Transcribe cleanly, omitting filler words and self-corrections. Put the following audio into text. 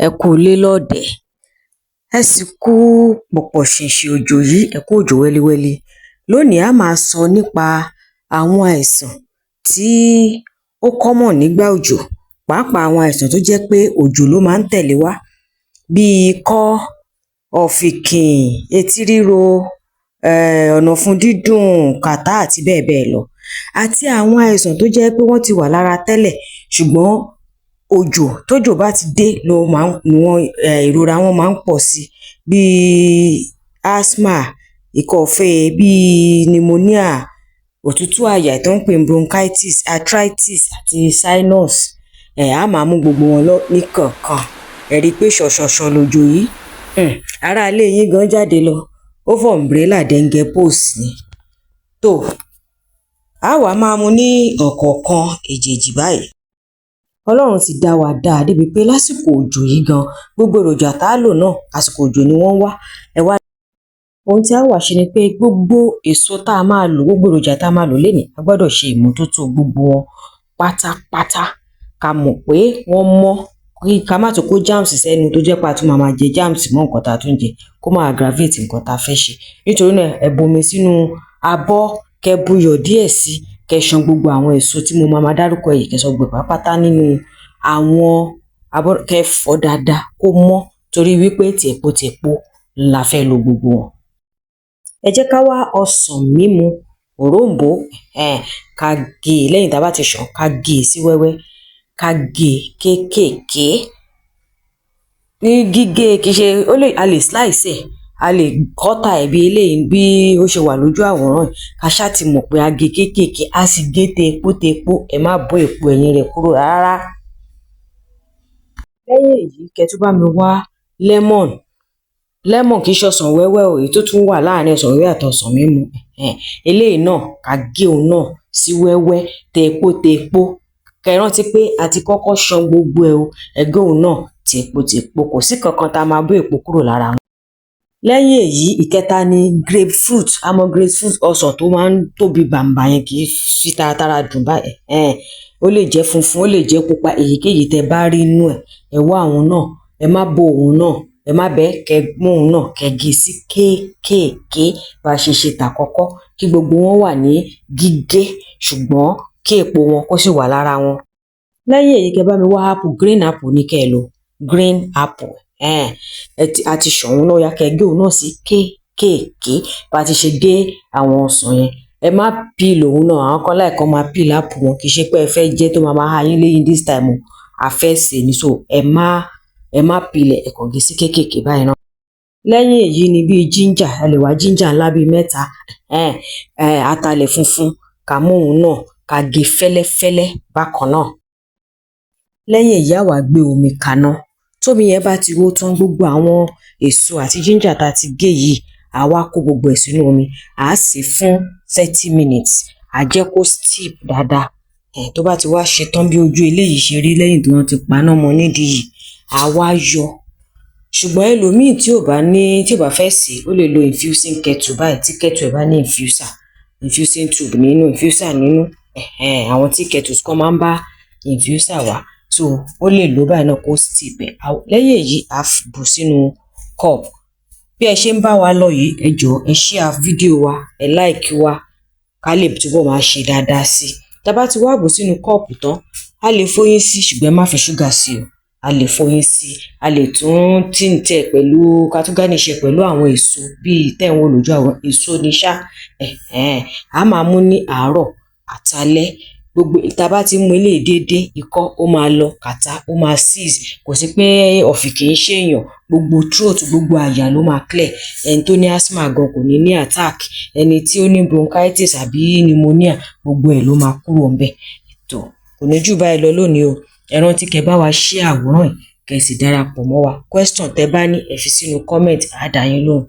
Ẹ kú ilé lọ́ọ̀dẹ̀, ẹ sì kú pọ̀pọ̀ ṣìnṣìn òjò yìí, ẹ kú òjò wẹ́líwẹ́lí. Lónìí a máa sọ nípa àwọn àìsàn tí ó common nígbà òjò, pàápàá àwọn àìsàn tó jẹ́ pé òjò ló máa ń tẹ̀lé wá, bíi ikọ́, ọ̀fìnkìn, etí ríro, ọ̀nàfun dídùn, kàtá àti bẹ́ẹ̀ bẹ́ẹ̀ lọ. Àti àwọn àìsàn tó jẹ́ pé wọ́n ti wà lára tẹ́lẹ̀ ṣùgbọ́n tójò bá ti dé ìrora wọn máa ń pọ̀ sí, bíi asthma, ikọ́-fée, bíi pneumonia, òtútù àyà tó ń pè ní bronchitis, arthritis àti sinus. A máa mú gbogbo wọn níkọ̀ọ̀kan. Ẹ rí i pé ṣọ̀ṣọ̀ṣọ̀ lòjò yìí, ará ilé yín gan jáde lọ, ó fọ umbrella dengue post ni. A wá máa mú ní ọ̀kọ̀ọ̀kan èjèèjì báyìí. Ọlọ́run ti dá wa dáa débi pé lásìkò òjò yìí gan, gbogbo èròjà tá a lò náà àsìkò òjò ni wọ́n wá. Ohun tí a wá ṣe ni pé gbogbo èso tá a máa lò, gbogbo èròjà tá a máa lò lénìí, a gbọ́dọ̀ ṣe ìmọ́tótó gbogbo wọn pátápátá, ká mọ̀ pé wọ́n mọ́, ká má tún kó germs sẹ́nu tó jẹ́ pé a tún máa jẹ germs mọ́ nǹkan tá a tún jẹ, kó má aggravate nǹkan tá a fẹ́ ṣe. Nítorí náà ẹ bomi sínú abọ́, kẹ́ buyọ̀ díẹ̀ sí, kẹ́ ṣan gbogbo àwọn èso tí mo máa dárúkọ yìí, kẹ́ ṣan gbogbo pátápátá nínú àwọn abọ́, kẹ́ fọ̀ dáadáa kó mọ́, torí wípé tèpo la fẹ́ lo gbogbo wọn. Ẹ jẹ́ ká wá ọsàn mímu, òróǹbó, ká gé e lẹ́yìn tá a bá ti ṣàn, ká gé e sí wẹ́wẹ́, ká gé e kéékèèké. Ní gígé kì í ṣe, a lè slice ẹ̀, a lè kọ́tà ẹ̀ bí eléyìí bí ó ṣe wà lójú àwòrán yìí, ká ṣáà ti mọ̀ pé a gé kéékèèké, a sì gé tepo, ẹ má bó èpo ẹ̀yìn rẹ̀ kúrò rárá. Lẹ́yìn èyí, kẹ́ tún bá mi wá lemon kì í ṣọsàn wẹ́wẹ́ o, èyí tó tún wà láàrin ọsàn wẹ́wẹ́ àti ọsàn mímu. Eléyìí náà ká gé òun náà sí wẹ́wẹ́, tepo. Kẹ́ rántí pé a ti kọ́kọ́ ṣan gbogbo ẹ̀ o, ẹ gé òun náà tepo, kò sí kankan tá a máa bó èpo kúrò lára wọn. Lẹ́yìn èyí, ìkẹta ni grapefruit. Àmọ́ grapefruit, ọsàn tó máa ń tóbi bàǹbà yẹn, kì í fi taratara dùn báyìí. Ó lè jẹ́ funfun, ó lè jẹ́ pupa, èyíkéyìí tẹ́ bá rí inú ẹ̀, ẹ wá àwọn náà, ẹ má bó òun náà, ẹ má bẹ́ẹ̀, kẹ́ mú òun náà, kẹ́ gé sí kéékèèké bá a ṣe tàkọ́kọ́, kí gbogbo wọn wà ní gígé ṣùgbọ́n kí èpo wọn kó sì wà lára wọn. Lẹ́yìn èyí, kẹ́ bá mi wá apple, green apple ní kẹ́ ẹ lò, green apple. A ti ṣàn òun náà, ya kẹ́ gé òun náà sí kéékèèké bá a ti ṣe gé àwọn ọsàn yẹn. Ẹ má peel òun náà, àwọn kan láì kan máa peel apple wọn, kì í ṣe pé ẹ fẹ́ jẹ tó máa ha yín léyìn this time o, a fẹ́ sè ní, so ẹ má peel ẹ̀, ẹ kàn gé sí kéékèèké báyìí náà. Lẹ́yìn èyí ni bíi ginger, ẹ lè wá ginger ńlá bíi 3, atalẹ̀ funfun, ká mú òun náà, ká gé fẹ́lẹ́fẹ́lẹ́ bákan náà. Lẹ́yìn èyí, a wá gbé omi kaná. Tómi yẹn bá ti hó tán, gbogbo àwọn èso àti ginger tá a ti gé yìí, a wá kó gbogbo ẹ̀ sínú omi, a sè fún 30 minutes, a jẹ́ kó steep dáadáa. Tó bá ti wá ṣe tán bí ojú eléyìí ṣe rí lẹ́yìn tí wọ́n ti paná mọ́ nídìí yìí, a wá yọ. Ṣùgbọ́n ẹlòmíì tí ò bá fẹ́ sè, ó lè lo infusing kettle báyìí, tí kettle ẹ̀ bá ní infusing tube nínú, infuser nínú. Àwọn tí kettles kan máa ń bá infuser wá, so ó lè lo báyìí náà kó steep ẹ̀. Lẹ́yìn èyí, a bù sínú cup. Bí ẹ ṣe ń bá wa lọ yìí, ẹ jọ̀ọ́ ẹ share fídíò wa, ẹ like wa, ká lè túbọ̀ máa ṣe dáadáa sí i. Tá bá ti wá bù sínú kọ́ọ̀pù tán, a lè fóyín sí, ṣùgbọ́n ẹ má fi ṣúgà sí o. A lè fóyín sí, a lè tún tíǹtẹ̀ pẹ̀lú, ká tún garnish pẹ̀lú àwọn èso bíi tẹ́wọ̀n lójú àwọn èso ní ṣá. A máa mú ní àárọ̀ àtalẹ́. Gbogbo tá bá ti mú eléyìí déédéé, ikọ́ ó máa lọ, kàtá ó máa cease. Kò sí pé ọ̀fìnkìn ń ṣèyàn, gbogbo throat, gbogbo àyà ló máa clear. Ẹni tó ní asthma gan kò ní ní attack, ẹni tí ó ní bronchitis àbí pneumonia, gbogbo ẹ̀ ló máa kúrò ńbẹ̀. Kò ní jù báyìí lọ lónìí o. Ẹ rántí kẹ́ bá wa share àwòrán yìí, kẹ́ sì darapọ̀ mọ́ wa. Question tẹ́ bá ní, ẹ fi sínú comment, á dá yín lóhùn.